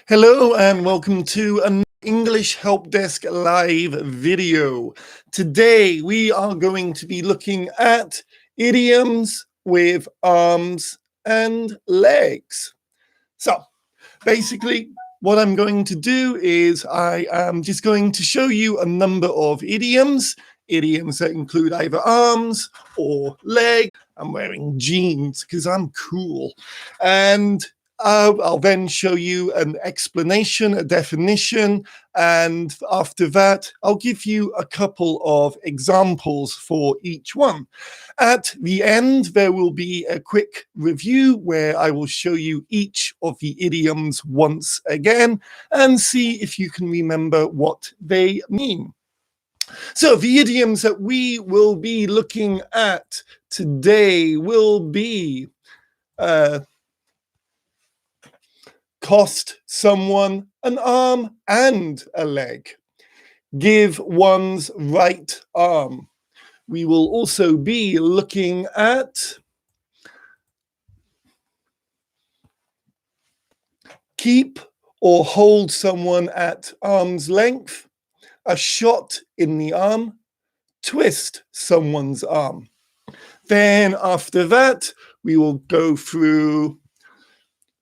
Hello and welcome to an English Help Desk live video. Today we are going to be looking at idioms with arms and legs. So basically what I'm going to do is I am just going to show you a number of idioms that include either arms or legs. I'm wearing jeans because I'm cool. And I'll then show you an explanation, a definition, and after that, I'll give you a couple of examples for each one. At the end, there will be a quick review where I will show you each of the idioms once again and see if you can remember what they mean. So the idioms that we will be looking at today will be cost someone an arm and a leg. Give one's right arm. We will also be looking at keep or hold someone at arm's length, a shot in the arm, twist someone's arm. Then after that, we will go through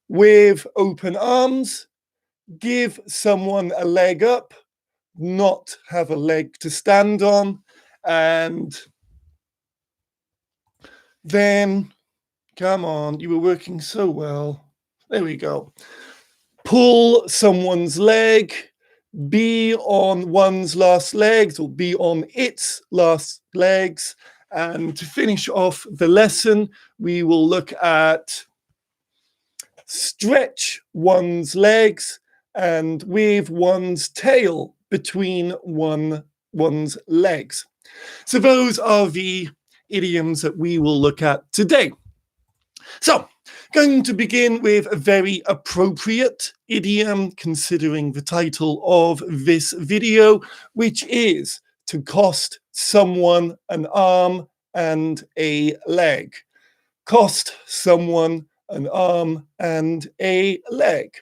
with open arms, give someone a leg up, not have a leg to stand on, and then, come on, you were working so well. There we go. Pull someone's leg, be on one's last legs or be on its last legs. And to finish off the lesson, we will look at stretch one's legs and with one's tail between one's legs. So those are the idioms that we will look at today. So, going to begin with a very appropriate idiom considering the title of this video, which is to cost someone an arm and a leg. Cost someone an arm and a leg.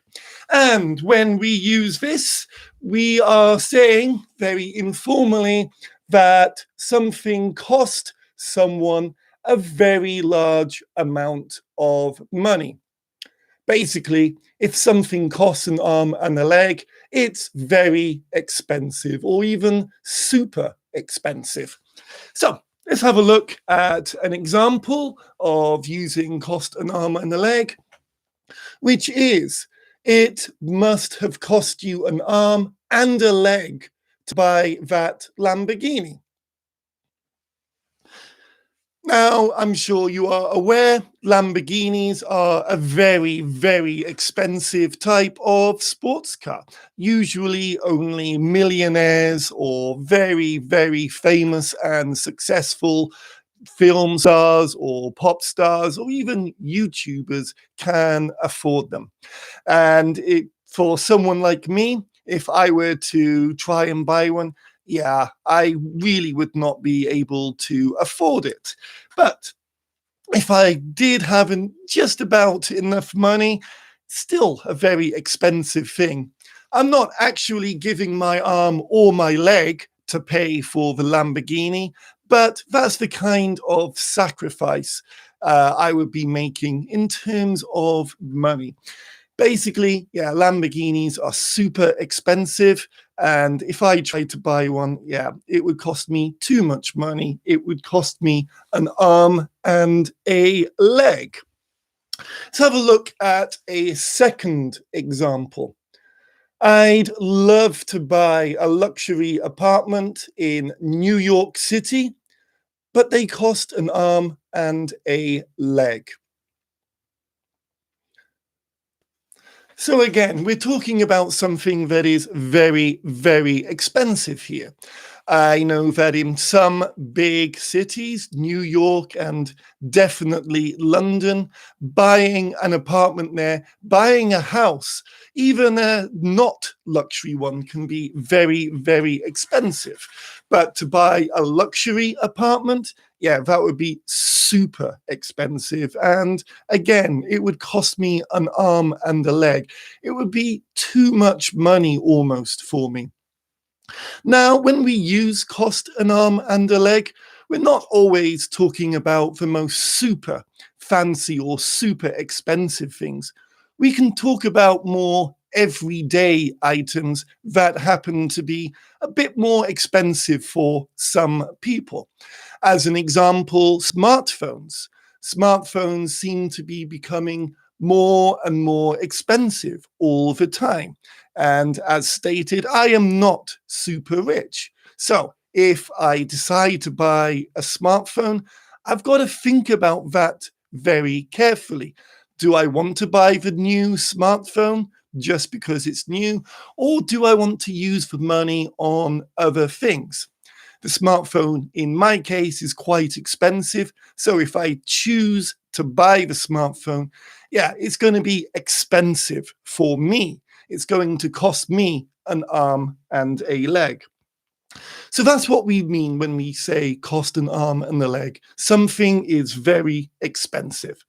And when we use this, we are saying very informally that something cost someone a very large amount of money. Basically, if something costs an arm and a leg, it's very expensive or even super expensive. So let's have a look at an example of using cost an arm and a leg, which is it must have cost you an arm and a leg to buy that Lamborghini. Now, I'm sure you are aware Lamborghinis are a very, very expensive type of sports car. Usually only millionaires or very, very famous and successful film stars or pop stars or even YouTubers can afford them. And for someone like me, if I were to try and buy one, yeah, I really would not be able to afford it. But if I did have just about enough money, still a very expensive thing. I'm not actually giving my arm or my leg to pay for the Lamborghini, but that's the kind of sacrifice I would be making in terms of money. Basically, yeah, Lamborghinis are super expensive. And if I tried to buy one, yeah, it would cost me too much money. It would cost me an arm and a leg. Let's have a look at a second example. I'd love to buy a luxury apartment in New York City, but they cost an arm and a leg. So again, we're talking about something that is very, very expensive here. I know that in some big cities, New York and definitely London, buying an apartment there, buying a house, even a not luxury one, can be very, very expensive. But to buy a luxury apartment, yeah, that would be super expensive. And again, it would cost me an arm and a leg. It would be too much money almost for me. Now, when we use cost an arm and a leg, we're not always talking about the most super fancy or super expensive things. We can talk about more everyday items that happen to be a bit more expensive for some people. As an example, smartphones. Smartphones seem to be becoming more and more expensive all the time. And as stated, I am not super rich. So if I decide to buy a smartphone, I've got to think about that very carefully. Do I want to buy the new smartphone just because it's new? Or do I want to use the money on other things? The smartphone, in my case, is quite expensive. So if I choose to buy the smartphone, yeah, it's going to be expensive for me. It's going to cost me an arm and a leg. So that's what we mean when we say cost an arm and a leg. Something is very expensive.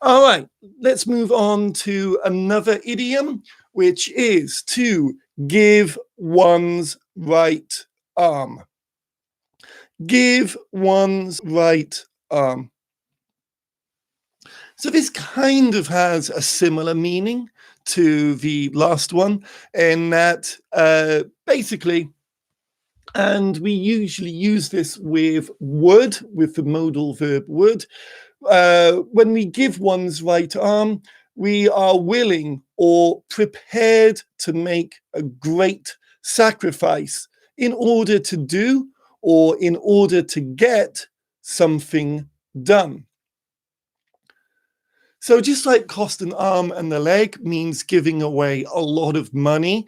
All right, let's move on to another idiom, which is to give one's right arm. Give one's right arm. So this kind of has a similar meaning to the last one in that basically, and we usually use this with would, with the modal verb would. When we give one's right arm, we are willing or prepared to make a great sacrifice in order to do or in order to get something done. So just like cost an arm and a leg means giving away a lot of money,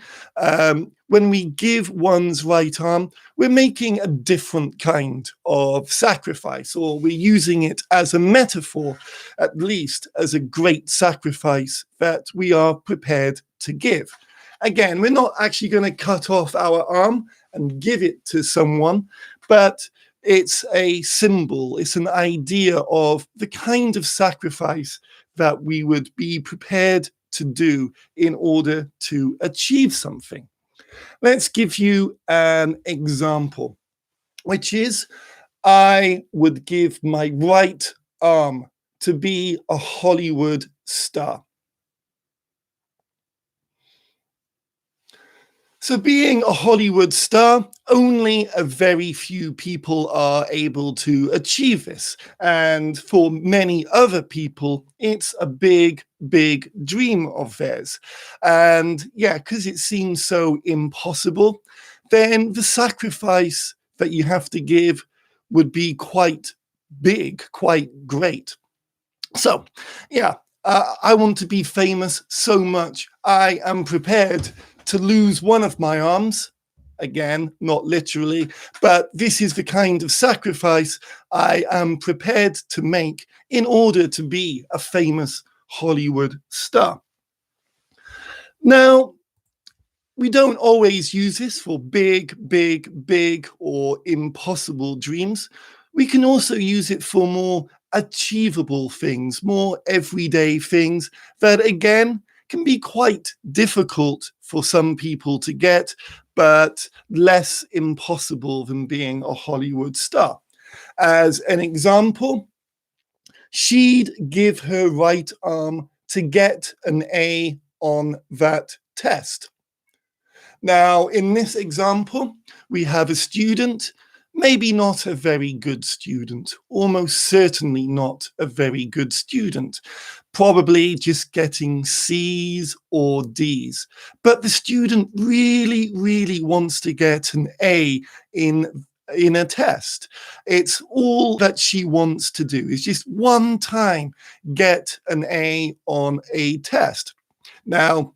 when we give one's right arm, we're making a different kind of sacrifice, or we're using it as a metaphor, at least as a great sacrifice that we are prepared to give. Again, we're not actually going to cut off our arm and give it to someone, but it's a symbol, it's an idea of the kind of sacrifice that we would be prepared to do in order to achieve something. Let's give you an example, which is I would give my right arm to be a Hollywood star. So, being a Hollywood star, only a very few people are able to achieve this. And for many other people, it's a big, big dream of theirs. And yeah, because it seems so impossible, then the sacrifice that you have to give would be quite big, quite great. So, yeah, I want to be famous so much. I am prepared to lose one of my arms. Again, not literally, but this is the kind of sacrifice I am prepared to make in order to be a famous Hollywood star. Now, we don't always use this for big, big, big or impossible dreams. We can also use it for more achievable things, more everyday things that, again, can be quite difficult for some people to get, but less impossible than being a Hollywood star. As an example, she'd give her right arm to get an A on that test. Now, in this example, we have a student, maybe not a very good student, almost certainly not a very good student, probably just getting C's or D's. But the student really, really wants to get an A in a test. It's all that she wants to do is just one time get an A on a test. Now,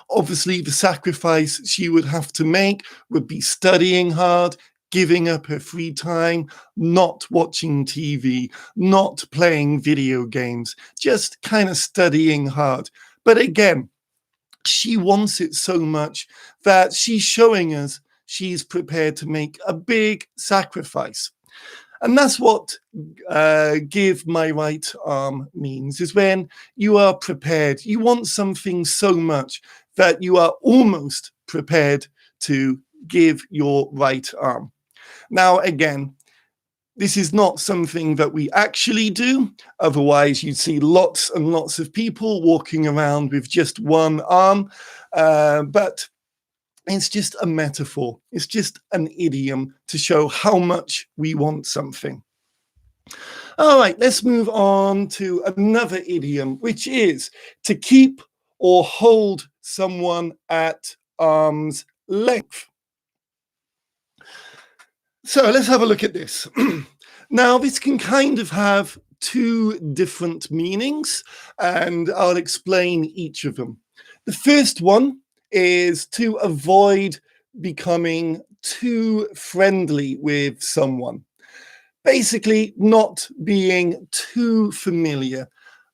Obviously, the sacrifice she would have to make would be studying hard, giving up her free time, not watching TV, not playing video games, just kind of studying hard. But again, she wants it so much that she's showing us she's prepared to make a big sacrifice. And that's what give my right arm means, is when you are prepared. You want something so much that you are almost prepared to give your right arm. Now, again, this is not something that we actually do. Otherwise, you'd see lots and lots of people walking around with just one arm. But it's just a metaphor. It's just an idiom to show how much we want something. All right, let's move on to another idiom, which is to keep or hold someone at arm's length. So let's have a look at this. Now, this can kind of have two different meanings, and I'll explain each of them. The first one is to avoid becoming too friendly with someone. Basically, not being too familiar,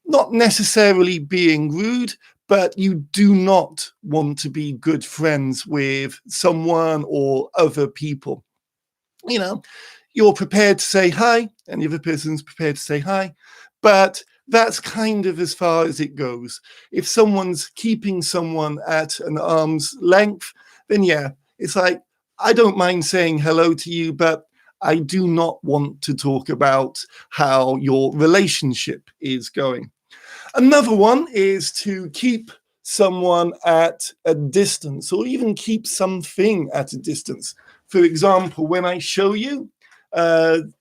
not necessarily being rude, but you do not want to be good friends with someone or other people. You know, you're prepared to say hi, and the other person's prepared to say hi, but that's kind of as far as it goes. If someone's keeping someone at an arm's length, then yeah, it's like, I don't mind saying hello to you, but I do not want to talk about how your relationship is going. Another one is to keep someone at a distance, or even keep something at a distance. For example, when I show you the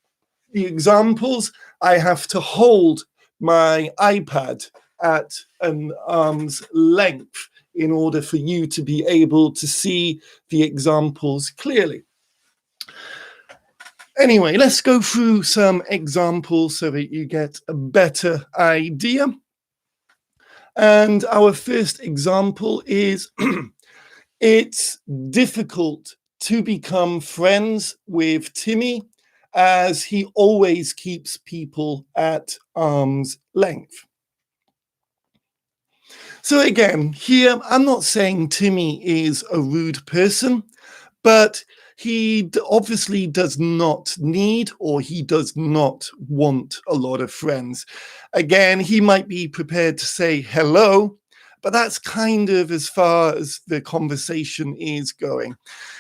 examples, I have to hold my iPad at an arm's length in order for you to be able to see the examples clearly. Anyway, let's go through some examples so that you get a better idea. And our first example is it's difficult to become friends with Timmy as he always keeps people at arm's length. So again, here I'm not saying Timmy is a rude person, but he obviously does not need, or he does not want, a lot of friends. Again, he might be prepared to say hello, but that's kind of as far as the conversation is going.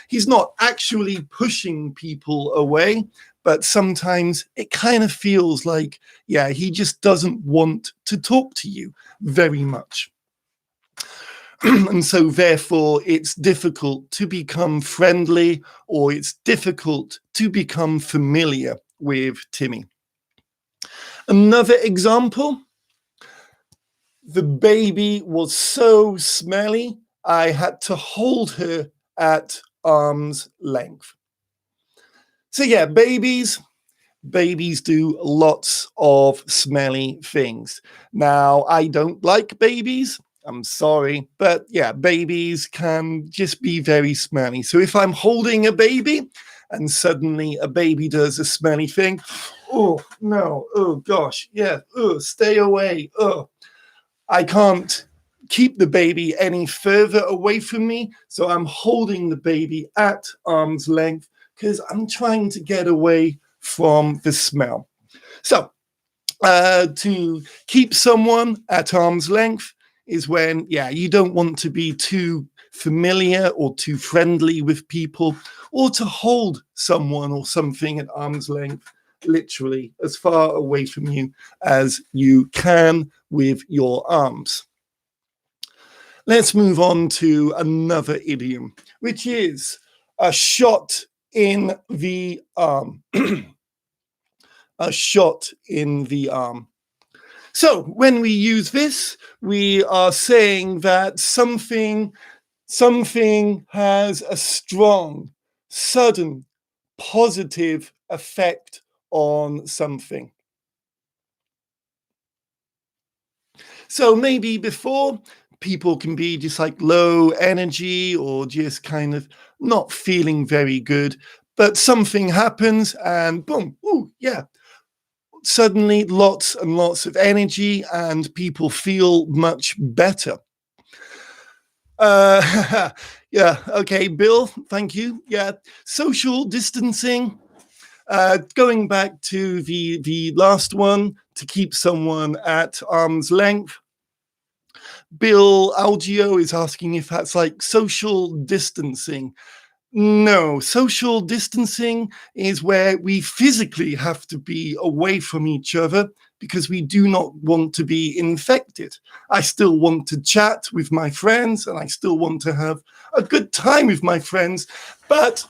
He's not actually pushing people away, but sometimes it kind of feels like, yeah, he just doesn't want to talk to you very much. And so therefore it's difficult to become friendly, or it's difficult to become familiar with Timmy. Another example, the baby was so smelly, I had to hold her at arm's length. So yeah, babies do lots of smelly things. Now, I don't like babies. I'm sorry, but yeah, babies can just be very smelly. So if I'm holding a baby and suddenly a baby does a smelly thing, oh no, oh gosh, yeah, oh, stay away, oh, I can't keep the baby any further away from me. So I'm holding the baby at arm's length because I'm trying to get away from the smell. So to keep someone at arm's length is when, yeah, you don't want to be too familiar or too friendly with people, or to hold someone or something at arm's length, literally as far away from you as you can with your arms. Let's move on to another idiom, which is a shot in the arm. A shot in the arm. So when we use this, we are saying that something has a strong, sudden, positive effect on something. So maybe before, people can be just like low energy or just kind of not feeling very good. But something happens and boom, oh, yeah, suddenly lots and lots of energy and people feel much better. Yeah, okay, Bill, thank you. Yeah, social distancing. Going back to the last one, to keep someone at arm's length. Bill Algio is asking if that's like social distancing. No, social distancing is where we physically have to be away from each other because we do not want to be infected. I still want to chat with my friends and I still want to have a good time with my friends, but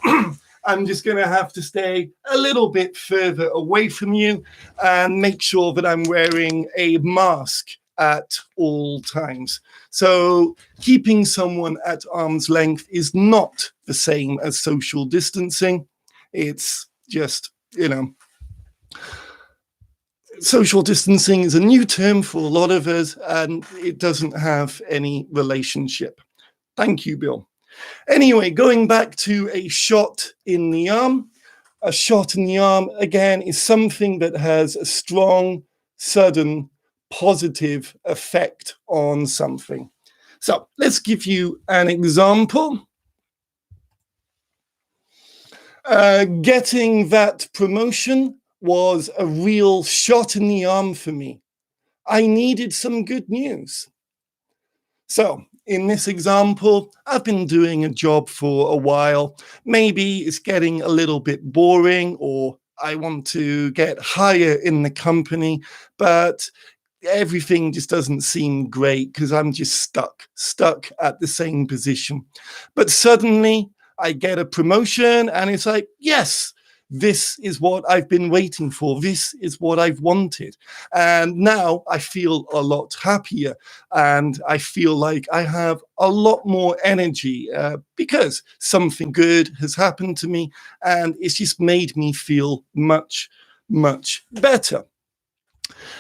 I'm just going to have to stay a little bit further away from you and make sure that I'm wearing a mask at all times. So keeping someone at arm's length is not the same as social distancing. It's just, social distancing is a new term for a lot of us and it doesn't have any relationship. Thank you, Bill. Anyway, going back to a shot in the arm. A shot in the arm, again, is something that has a strong, sudden, positive effect on something. So let's give you an example. Getting that promotion was a real shot in the arm for me. I needed some good news. So in this example, I've been doing a job for a while. Maybe it's getting a little bit boring, or I want to get higher in the company, but everything just doesn't seem great because I'm just stuck at the same position. But suddenly I get a promotion and it's like, yes, this is what I've been waiting for. This is what I've wanted. And now I feel a lot happier and I feel like I have a lot more energy because something good has happened to me and it's just made me feel much, much better.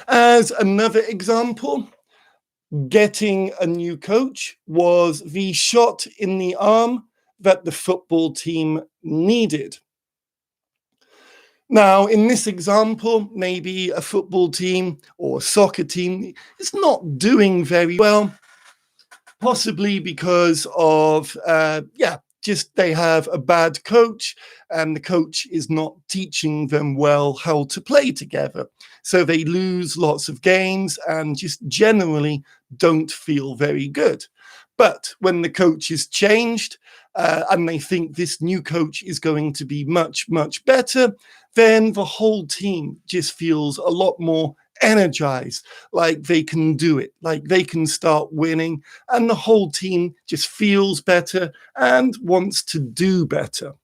As another example, getting a new coach was the shot in the arm that the football team needed. Now, in this example, maybe a football team or a soccer team is not doing very well, possibly because of, just they have a bad coach and the coach is not teaching them well how to play together. So they lose lots of games and just generally don't feel very good. But when the coach is changed and they think this new coach is going to be much, much better, then the whole team just feels a lot more energized, like they can do it, like they can start winning, and the whole team just feels better and wants to do better.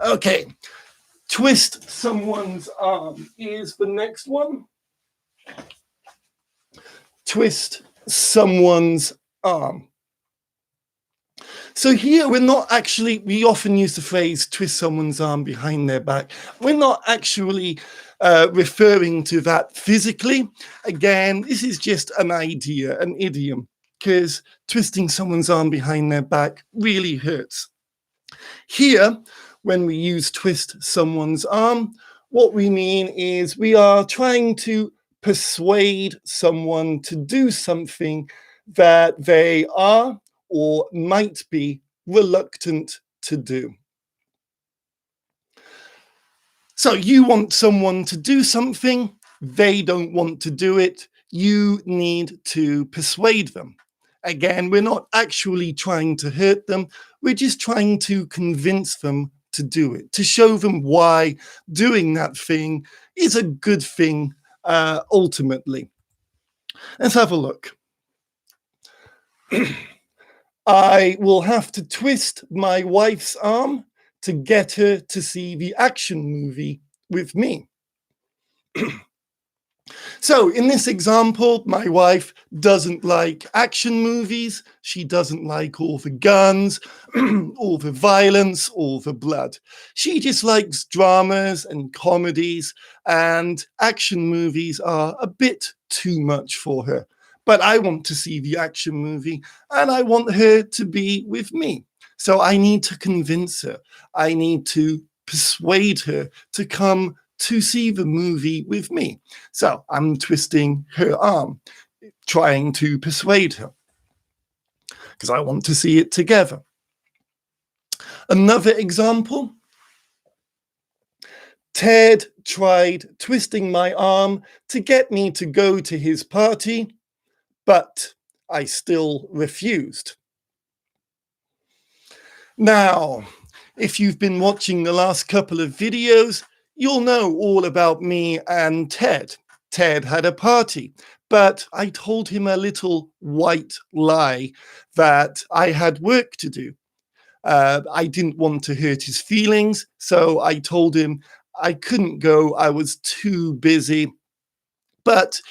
Okay, twist someone's arm is the next one. Twist someone's arm. So here we're not actually, we often use the phrase twist someone's arm behind their back. We're not actually referring to that physically. Again, this is just an idea, an idiom, because twisting someone's arm behind their back really hurts. Here, when we use twist someone's arm, what we mean is we are trying to persuade someone to do something that they are or might be reluctant to do. So you want someone to do something, they don't want to do it, you need to persuade them. Again, we're not actually trying to hurt them, we're just trying to convince them to do it, to show them why doing that thing is a good thing ultimately. Let's have a look. I will have to twist my wife's arm to get her to see the action movie with me. So in this example, my wife doesn't like action movies. She doesn't like all the guns, all the violence, all the blood. She just likes dramas and comedies, and action movies are a bit too much for her. but I want to see the action movie and I want her to be with me. So I need to convince her. I need to persuade her to come to see the movie with me. So I'm twisting her arm, trying to persuade her because I want to see it together. Another example, Ted tried twisting my arm to get me to go to his party, but I still refused. Now, if you've been watching the last couple of videos, you'll know all about me and Ted. Ted had a party, but I told him a little white lie that I had work to do. I didn't want to hurt his feelings, so I told him I couldn't go, I was too busy. But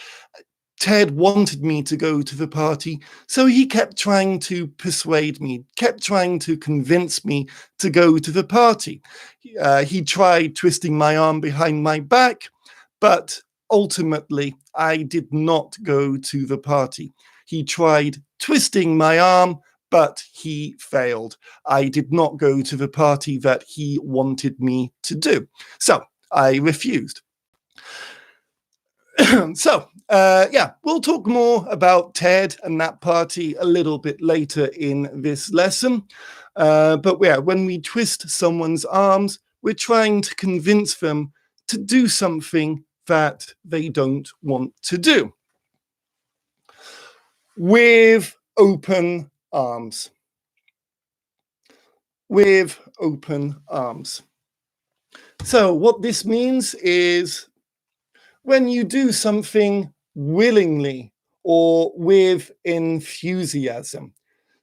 Ted wanted me to go to the party, so he kept trying to persuade me, kept trying to convince me to go to the party. He tried twisting my arm behind my back, but ultimately I did not go to the party. He tried twisting my arm, but he failed. I did not go to the party that he wanted me to do. So I refused. So, yeah, we'll talk more about Ted and that party a little bit later in this lesson. But yeah, when we twist someone's arms, we're trying to convince them to do something that they don't want to do. With open arms. With open arms. So what this means is when you do something willingly or with enthusiasm.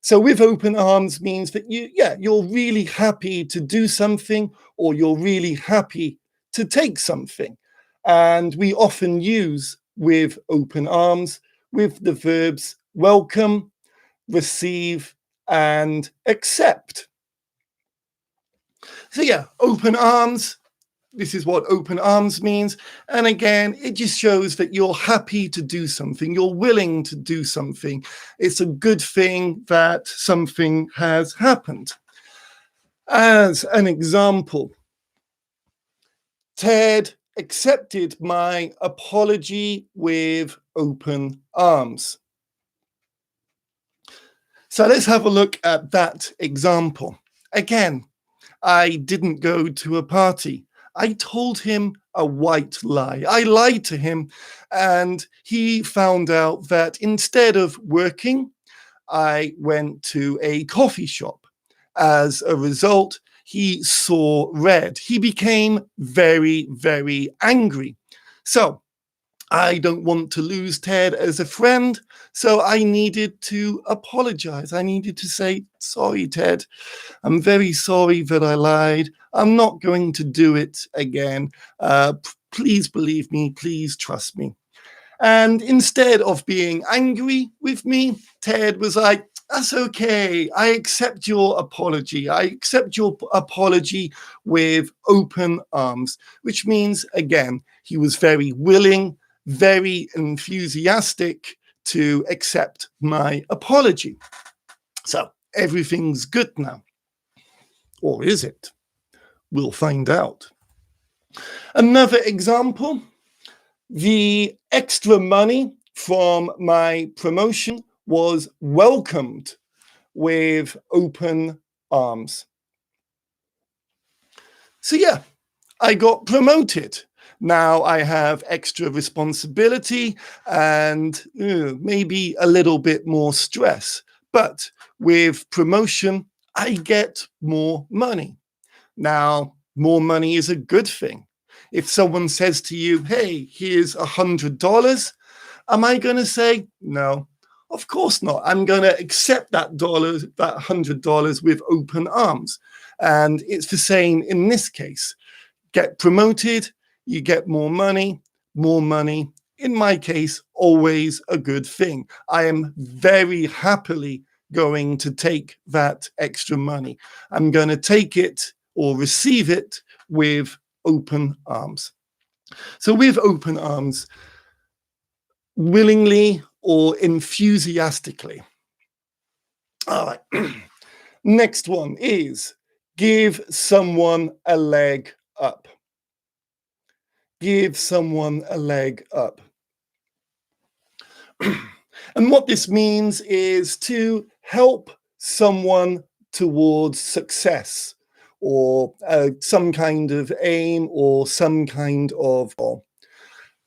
So with open arms means that you're really happy to do something or you're really happy to take something. And we often use with open arms with the verbs welcome, receive, and accept. So yeah, open arms. This is what open arms means. And again, it just shows that you're happy to do something. You're willing to do something. It's a good thing that something has happened. As an example, Ted accepted my apology with open arms. So let's have a look at that example. Again, I didn't go to a party. I told him a white lie. I lied to him, and he found out that instead of working, I went to a coffee shop. As a result, he saw red. He became very, very angry. So I don't want to lose Ted as a friend, so I needed to apologize. I needed to say, sorry, Ted. I'm very sorry that I lied. I'm not going to do it again. Please believe me. Please trust me. And instead of being angry with me, Ted was like, that's okay. I accept your apology. I accept your apology with open arms, which means, again, he was very willing, very enthusiastic to accept my apology. So everything's good now. Or is it? We'll find out. Another example, the extra money from my promotion was welcomed with open arms. So yeah, I got promoted. Now I have extra responsibility and maybe a little bit more stress. But with promotion, I get more money. Now, more money is a good thing. If someone says to you, hey, here's $100, am I going to say, no, of course not. I'm going to accept that $100 with open arms. And it's the same in this case. Get promoted, you get more money. In my case, always a good thing. I am very happily going to take that extra money. I'm going to take it or receive it with open arms. So with open arms, willingly or enthusiastically. All right. Next one is give someone a leg up. Give someone a leg up. And what this means is to help someone towards success or some kind of aim or some kind of goal.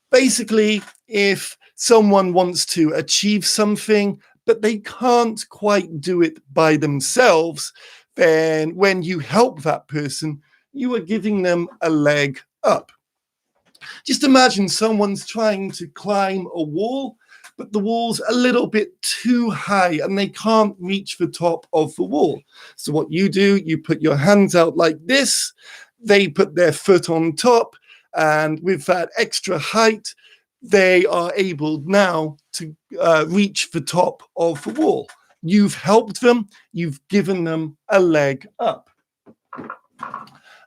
Basically, if someone wants to achieve something, but they can't quite do it by themselves, then when you help that person, you are giving them a leg up. Just imagine someone's trying to climb a wall, but the wall's a little bit too high and they can't reach the top of the wall. So what you do, you put your hands out like this, they put their foot on top, and with that extra height, they are able now to reach the top of the wall. You've helped them, you've given them a leg up.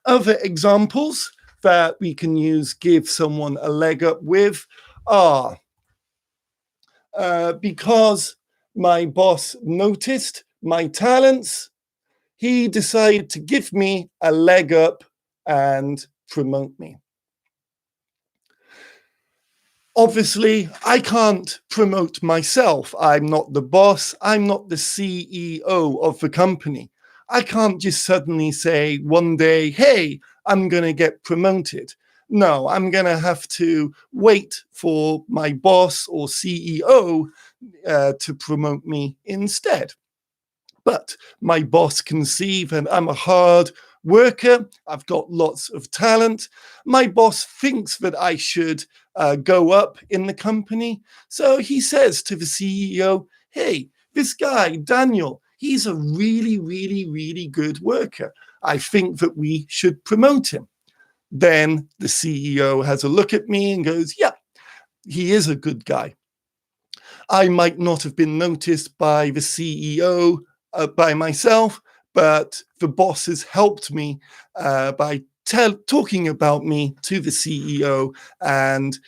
Other examples that we can use give someone a leg up with are because my boss noticed my talents, he decided to give me a leg up and promote me. Obviously, I can't promote myself. I'm not the boss. I'm not the CEO of the company. I can't just suddenly say one day, hey, I'm going to get promoted. No, I'm going to have to wait for my boss or CEO to promote me instead. But my boss can see that I'm a hard worker. I've got lots of talent. My boss thinks that I should go up in the company. So he says to the CEO, hey, this guy, Daniel, he's a really, really, really good worker. I think that we should promote him. Then the CEO has a look at me and goes, yeah, he is a good guy. I might not have been noticed by the CEO by myself, but the boss has helped me by talking about me to the CEO, and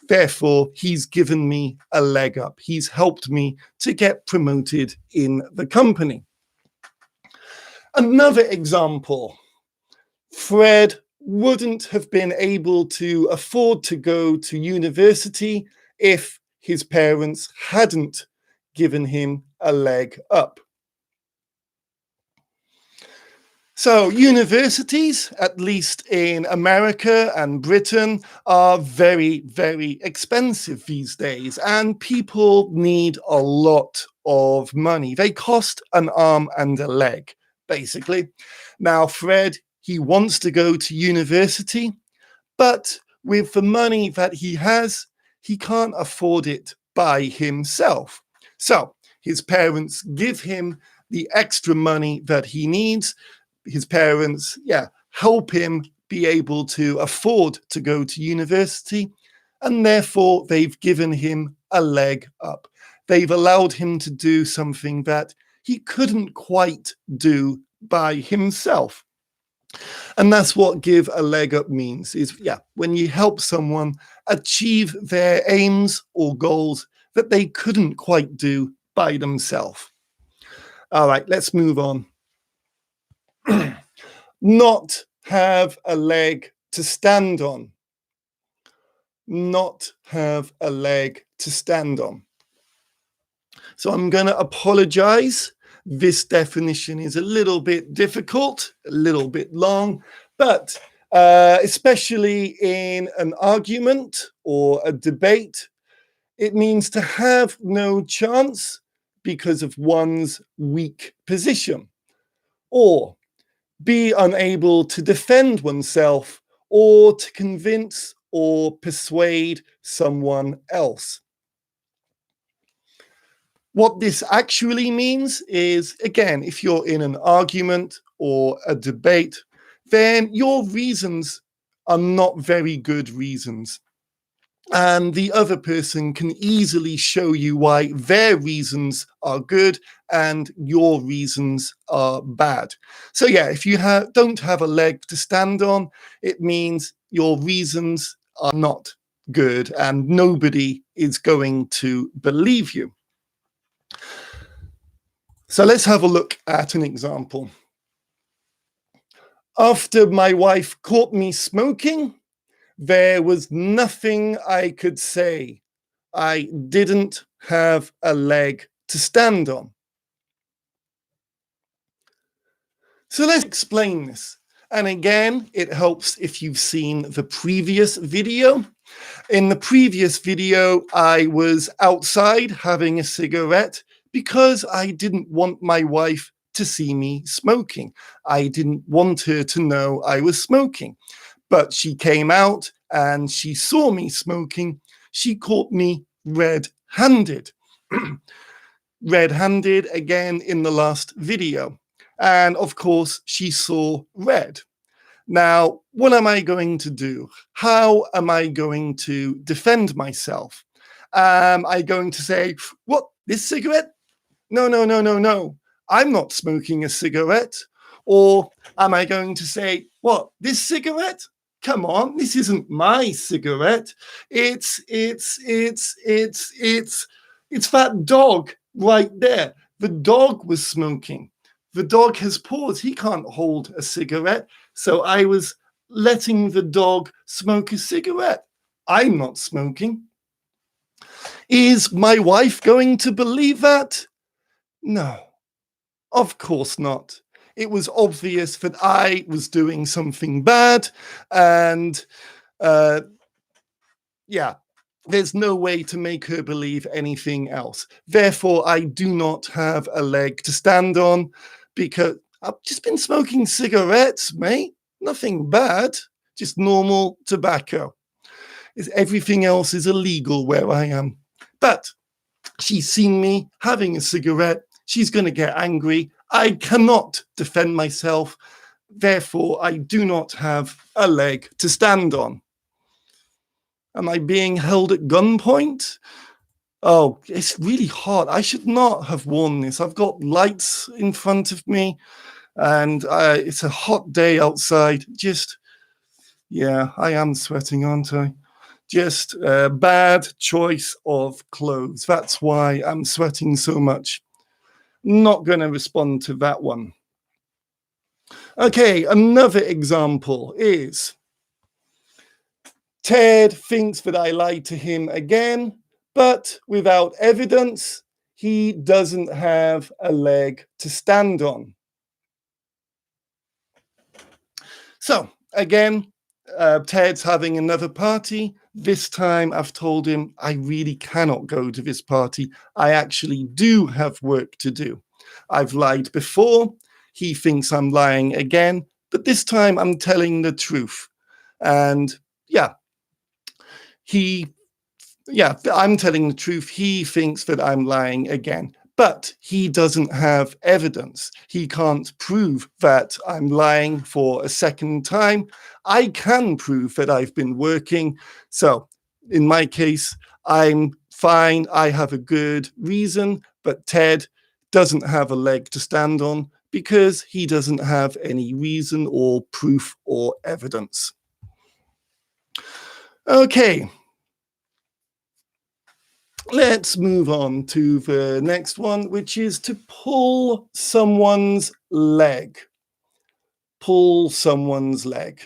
therefore he's given me a leg up. He's helped me to get promoted in the company. Another example, Fred wouldn't have been able to afford to go to university if his parents hadn't given him a leg up. So universities, at least in America and Britain, are very, very expensive these days, and people need a lot of money. They cost an arm and a leg, basically. Now, Fred, he wants to go to university, but with the money that he has, he can't afford it by himself. So his parents give him the extra money that he needs. His parents, help him be able to afford to go to university, and therefore they've given him a leg up. They've allowed him to do something that he couldn't quite do by himself. And that's what give a leg up means, is when you help someone achieve their aims or goals that they couldn't quite do by themselves. All right, let's move on. Not have a leg to stand on. Not have a leg to stand on. So I'm going to apologize. This definition is a little bit difficult, a little bit long, but especially in an argument or a debate, it means to have no chance because of one's weak position, or be unable to defend oneself or to convince or persuade someone else. What this actually means is, again, if you're in an argument or a debate, then your reasons are not very good reasons. And the other person can easily show you why their reasons are good and your reasons are bad. So if you don't have a leg to stand on, it means your reasons are not good and nobody is going to believe you. So let's have a look at an example. After my wife caught me smoking, there was nothing I could say. I didn't have a leg to stand on. So let's explain this. And again, it helps if you've seen the previous video. In the previous video, I was outside having a cigarette because I didn't want my wife to see me smoking. I didn't want her to know I was smoking. But she came out and she saw me smoking. She caught me red-handed. Red-handed again in the last video. And of course, she saw red. Now, what am I going to do? How am I going to defend myself? Am I going to say, what, this cigarette? No, no, no, no, no. I'm not smoking a cigarette. Or am I going to say, what, this cigarette? Come on, this isn't my cigarette. It's that dog right there. The dog was smoking. The dog has paws. He can't hold a cigarette. So I was letting the dog smoke a cigarette. I'm not smoking. Is my wife going to believe that? No, of course not. It was obvious that I was doing something bad, and yeah, there's no way to make her believe anything else. Therefore, I do not have a leg to stand on because I've just been smoking cigarettes, mate. Nothing bad, just normal tobacco. Everything else is illegal where I am. But she's seen me having a cigarette. She's going to get angry. I cannot defend myself. Therefore, I do not have a leg to stand on. Am I being held at gunpoint? Oh, it's really hot. I should not have worn this. I've got lights in front of me and it's a hot day outside. Yeah, I am sweating, aren't I? Just a bad choice of clothes. That's why I'm sweating so much. Not going to respond to that one. Okay, another example is Ted thinks that I lied to him again, but without evidence, he doesn't have a leg to stand on. So again, Ted's having another party. This time I've told him I really cannot go to this party. I actually do have work to do. I've lied before. He thinks I'm lying again, but this time I'm telling the truth. And I'm telling the truth. He thinks that I'm lying again, but he doesn't have evidence. He can't prove that I'm lying for a second time. I can prove that I've been working. So in my case, I'm fine. I have a good reason, but Ted doesn't have a leg to stand on because he doesn't have any reason or proof or evidence. Okay. Let's move on to the next one, which is to pull someone's leg. Pull someone's leg.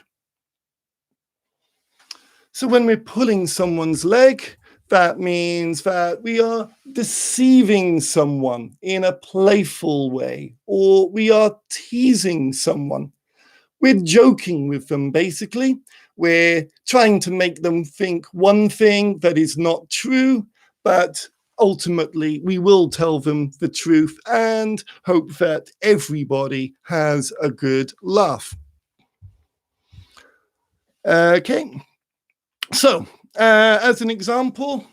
So when we're pulling someone's leg, that means that we are deceiving someone in a playful way, or we are teasing someone. We're joking with them, basically. We're trying to make them think one thing that is not true, but ultimately we will tell them the truth and hope that everybody has a good laugh. Okay, so as an example,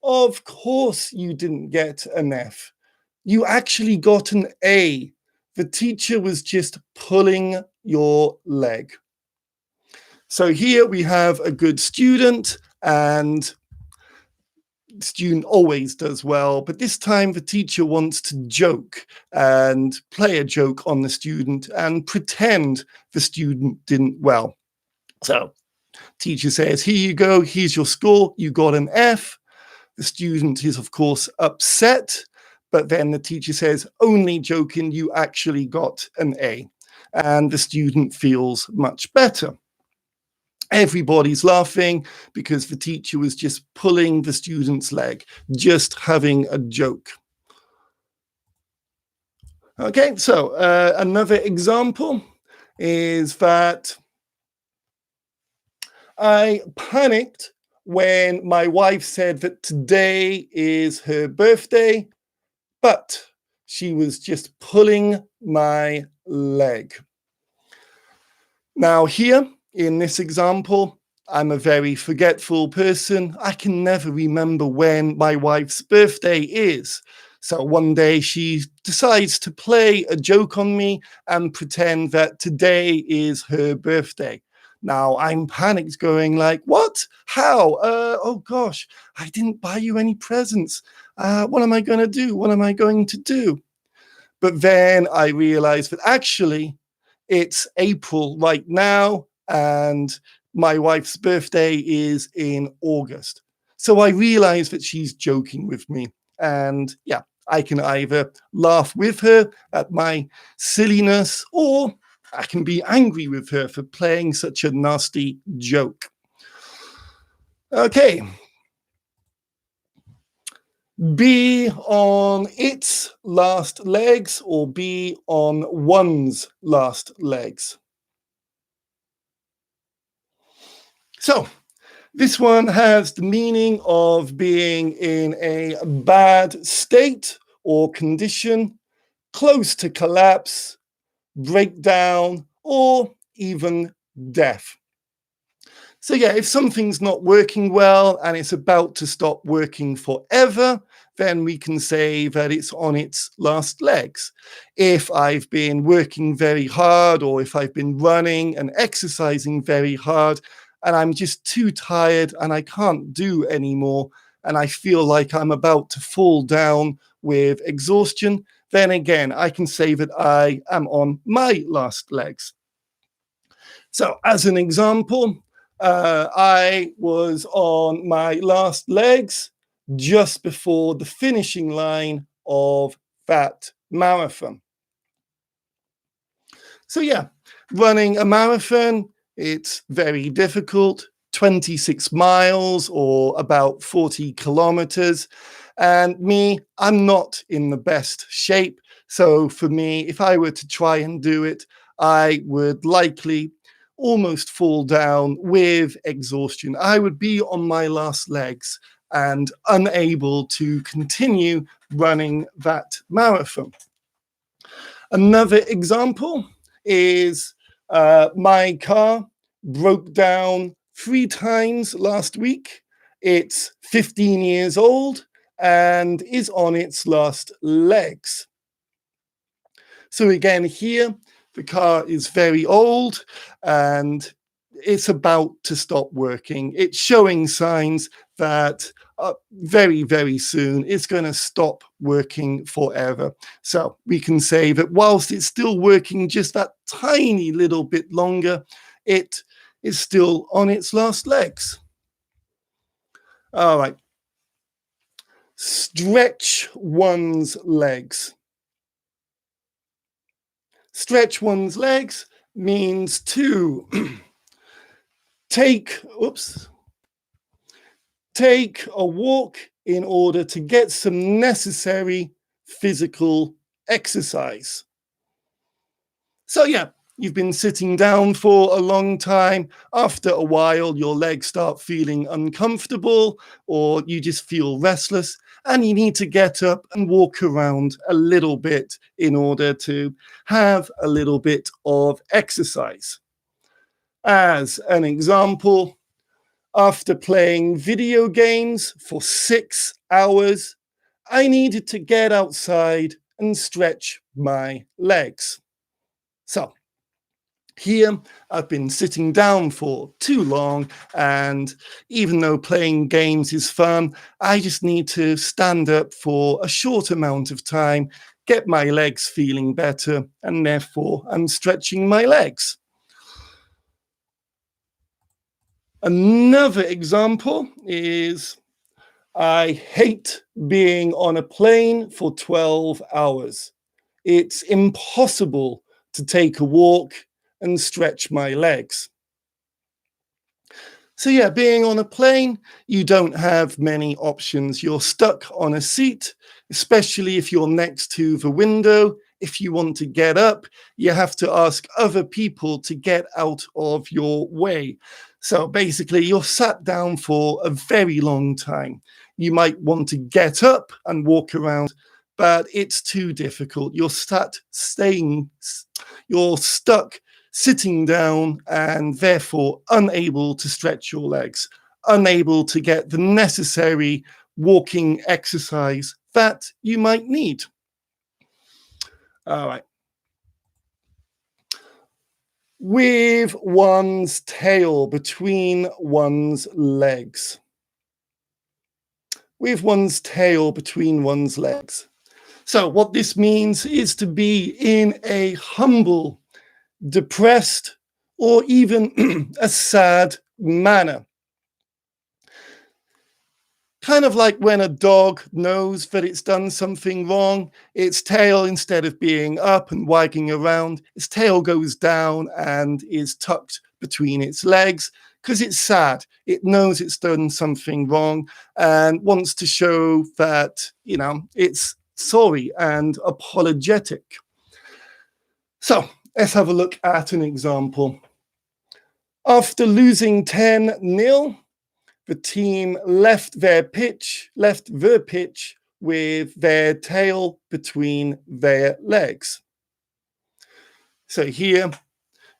of course you didn't get an F. You actually got an A. The teacher was just pulling your leg. So here we have a good student, and the student always does well, but this time the teacher wants to joke and play a joke on the student and pretend the student didn't well. So Teacher says, here you go, here's your score, you got an F. The student is, of course, upset, but then the teacher says, only joking, you actually got an A. And the student feels much better. Everybody's laughing because the teacher was just pulling the student's leg, just having a joke. Okay, so another example is that I panicked when my wife said that today is her birthday, but she was just pulling my leg. Now here, in this example, I'm a very forgetful person. I can never remember when my wife's birthday is. So one day she decides to play a joke on me and pretend that today is her birthday. Now I'm panicked going like, what? How? Oh gosh, I didn't buy you any presents. What am I going to do? What am I going to do? But then I realized that actually it's April right now and my wife's birthday is in August. So I realized that she's joking with me. And yeah, I can either laugh with her at my silliness or I can be angry with her for playing such a nasty joke. Okay. Be on its last legs or be on one's last legs. So this one has the meaning of being in a bad state or condition, close to collapse, breakdown, or even death. So yeah, if something's not working well and it's about to stop working forever, then we can say that it's on its last legs. If I've been working very hard or if I've been running and exercising very hard and I'm just too tired and I can't do anymore and I feel like I'm about to fall down with exhaustion, then again, I can say that I am on my last legs. So as an example, I was on my last legs just before the finishing line of that marathon. So yeah, running a marathon, it's very difficult, 26 miles or about 40 kilometers. And me, I'm not in the best shape. So for me, if I were to try and do it, I would likely almost fall down with exhaustion. I would be on my last legs and unable to continue running that marathon. Another example is my car broke down 3 times last week. It's 15 years old and is on its last legs. So again, here, the car is very old and it's about to stop working. It's showing signs that very, very soon it's going to stop working forever. So we can say that whilst it's still working just that tiny little bit longer, it is still on its last legs. All right. Stretch one's legs. Stretch one's legs means to take a walk in order to get some necessary physical exercise. So yeah, you've been sitting down for a long time. After a while, your legs start feeling uncomfortable or you just feel restless and you need to get up and walk around a little bit in order to have a little bit of exercise. As an example, after playing video games for 6 hours, I needed to get outside and stretch my legs. So here, I've been sitting down for too long, and even though playing games is fun, I just need to stand up for a short amount of time, get my legs feeling better, and therefore I'm stretching my legs. Another example is I hate being on a plane for 12 hours. It's impossible to take a walk and stretch my legs. So yeah, being on a plane, you don't have many options. You're stuck on a seat, especially if you're next to the window. If you want to get up, you have to ask other people to get out of your way. So basically, you're sat down for a very long time. You might want to get up and walk around, but it's too difficult. You're stuck sitting down and therefore unable to stretch your legs, unable to get the necessary walking exercise that you might need. All right. With one's tail between one's legs. With one's tail between one's legs. So, what this means is to be in a humble, depressed, or even a sad manner. Kind of like when a dog knows that it's done something wrong, its tail, instead of being up and wagging around, its tail goes down and is tucked between its legs because it's sad. It knows it's done something wrong and wants to show that, it's sorry and apologetic. So let's have a look at an example. After losing 10-0, the team left the pitch with their tail between their legs. So here,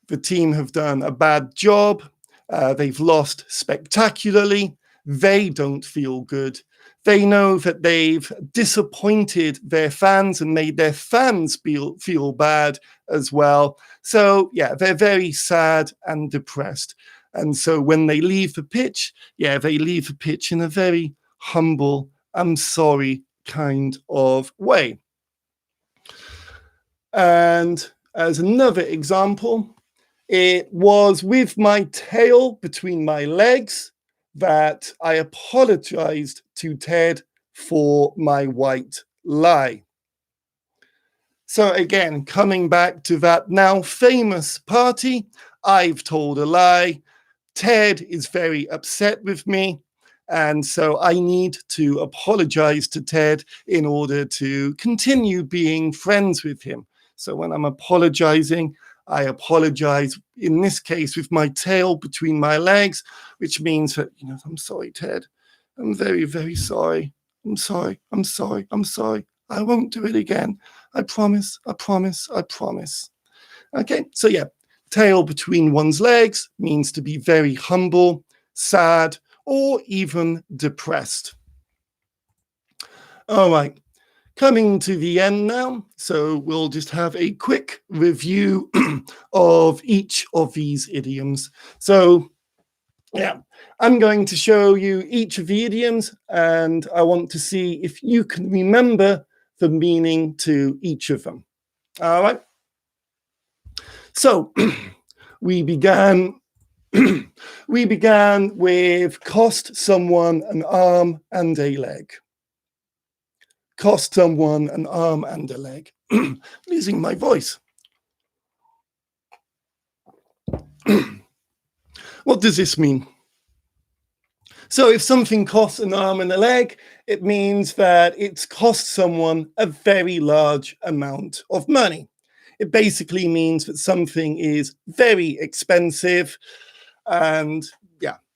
the team have done a bad job. They've lost spectacularly. They don't feel good. They know that they've disappointed their fans and made their fans feel bad as well. So yeah, they're very sad and depressed. And so when they leave the pitch, they leave the pitch in a very humble, I'm sorry kind of way. And as another example, it was with my tail between my legs that I apologized to Ted for my white lie. So again, coming back to that now famous party, I've told a lie. Ted is very upset with me. And so I need to apologize to Ted in order to continue being friends with him. So when I'm apologizing, I apologize, in this case, with my tail between my legs, which means that, I'm sorry, Ted. I'm very, very sorry. I'm sorry. I'm sorry. I'm sorry. I won't do it again. I promise. I promise. I promise. Okay. So yeah, tail between one's legs means to be very humble, sad, or even depressed. All right. Coming to the end now, so we'll just have a quick review of each of these idioms. So, I'm going to show you each of the idioms, and I want to see if you can remember the meaning to each of them. All right. So, we began with cost someone an arm and a leg. Cost someone an arm and a leg. Losing my voice. What does this mean? So if something costs an arm and a leg, it means that it's cost someone a very large amount of money. It basically means that something is very expensive and,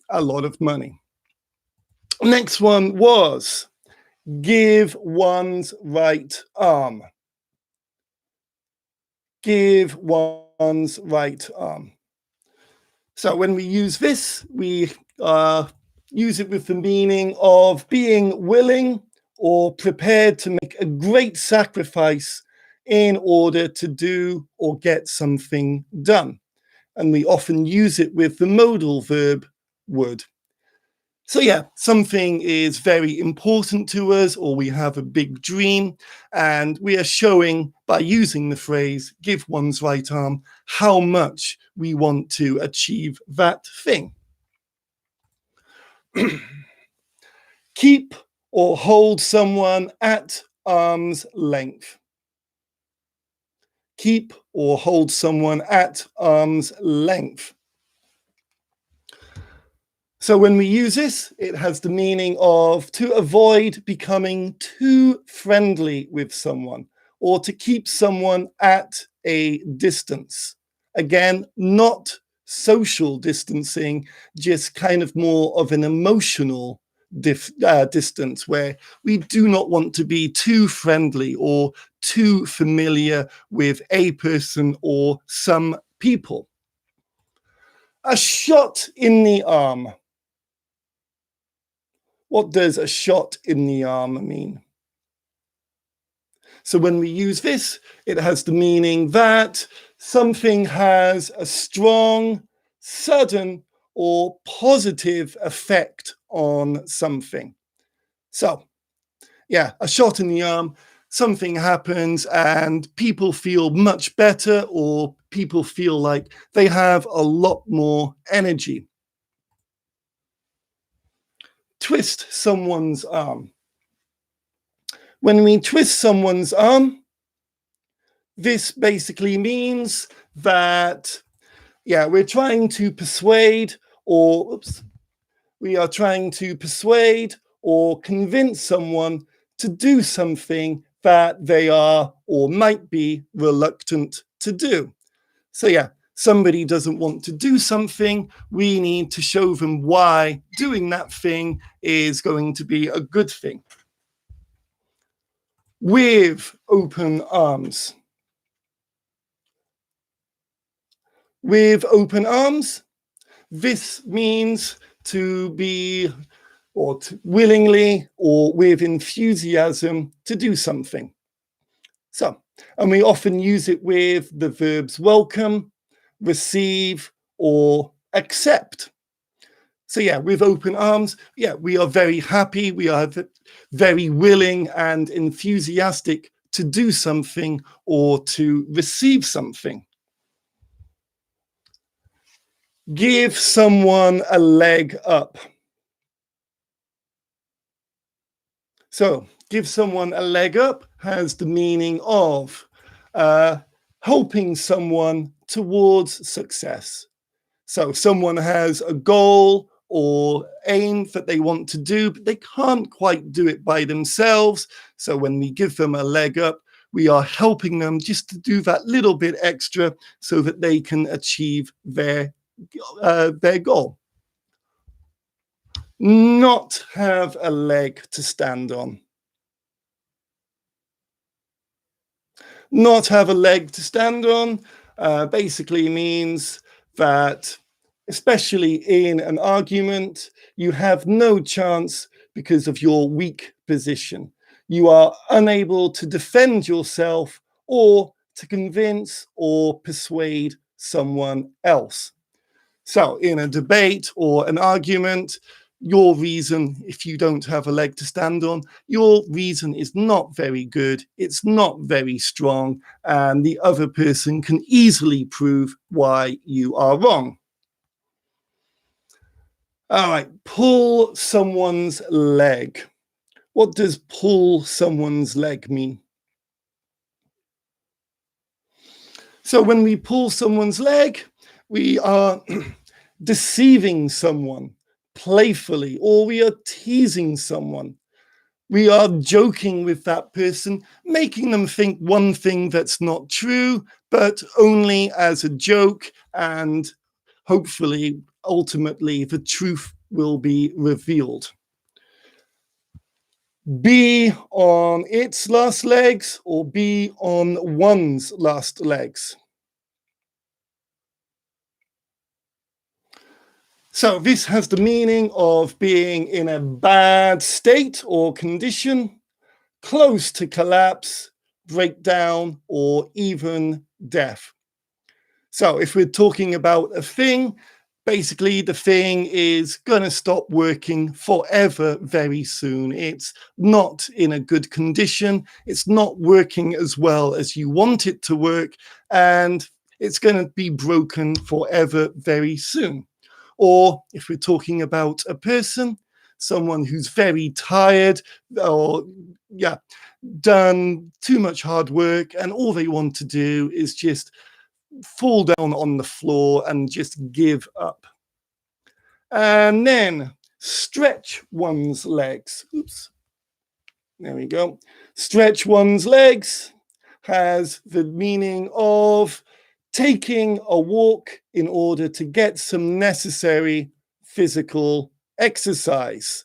a lot of money. Next one was give one's right arm. Give one's right arm. So when we use this, we use it with the meaning of being willing or prepared to make a great sacrifice in order to do or get something done. And we often use it with the modal verb would. So something is very important to us, or we have a big dream, and we are showing by using the phrase give one's right arm how much we want to achieve that thing. Keep or hold someone at arm's length. Keep or hold someone at arm's length. So when we use this, it has the meaning of to avoid becoming too friendly with someone or to keep someone at a distance. Again, not social distancing, just kind of more of an emotional distance where we do not want to be too friendly or too familiar with a person or some people. A shot in the arm. What does a shot in the arm mean? So when we use this, it has the meaning that something has a strong, sudden, or positive effect on something. So, yeah, a shot in the arm, something happens and people feel much better, or people feel like they have a lot more energy. Twist someone's arm. When we twist someone's arm, this basically means that, yeah, we're trying to persuade or, we are trying to persuade or convince someone to do something that they are or might be reluctant to do. So yeah, somebody doesn't want to do something, we need to show them why doing that thing is going to be a good thing. With open arms. With open arms, this means to be or to willingly or with enthusiasm to do something. So, and we often use it with the verbs welcome, receive, or accept. So yeah, with open arms, yeah, we are very happy, we are very willing and enthusiastic to do something or to receive something. Give someone a leg up. So, give someone a leg up has the meaning of helping someone towards success. So, someone has a goal or aim that they want to do, but they can't quite do it by themselves. So, when we give them a leg up, we are helping them just to do that little bit extra so that they can achieve their goal. Not have a leg to stand on. Not have a leg to stand on basically means that, especially in an argument, you have no chance because of your weak position. You are unable to defend yourself or to convince or persuade someone else. So in a debate or an argument, your reason, if you don't have a leg to stand on, your reason is not very good, it's not very strong, and the other person can easily prove why you are wrong. All right, pull someone's leg. What does pull someone's leg mean? So when we pull someone's leg, we are deceiving someone playfully, or we are teasing someone. We are joking with that person, making them think one thing that's not true, but only as a joke, and hopefully, ultimately, the truth will be revealed. Be on its last legs or be on one's last legs. So this has the meaning of being in a bad state or condition, close to collapse, breakdown, or even death. So if we're talking about a thing, basically the thing is going to stop working forever very soon. It's not in a good condition. It's not working as well as you want it to work, and it's going to be broken forever very soon. Or if we're talking about a person, someone who's very tired or, yeah, done too much hard work, and all they want to do is just fall down on the floor and just give up. And then stretch one's legs. Oops. There we go. Stretch one's legs has the meaning of taking a walk in order to get some necessary physical exercise.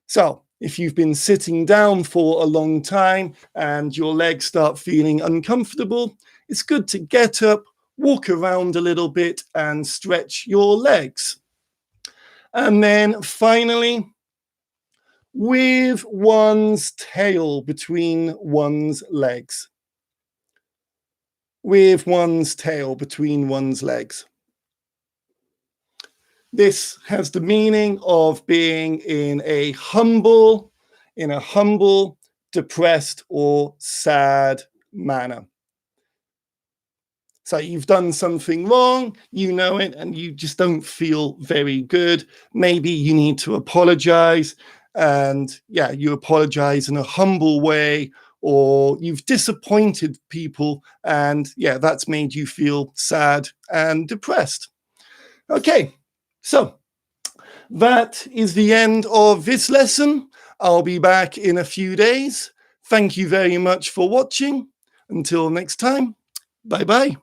So, if you've been sitting down for a long time and your legs start feeling uncomfortable, it's good to get up, walk around a little bit, and stretch your legs. And then finally, with one's tail between one's legs. With one's tail between one's legs. This has the meaning of being in a humble, depressed, or sad manner. So you've done something wrong, you know it, and you just don't feel very good. Maybe you need to apologize, and yeah, you apologize in a humble way, or you've disappointed people, and yeah, that's made you feel sad and depressed. Okay, so that is the end of this lesson. I'll be back in a few days. Thank you very much for watching. Until next time, bye-bye.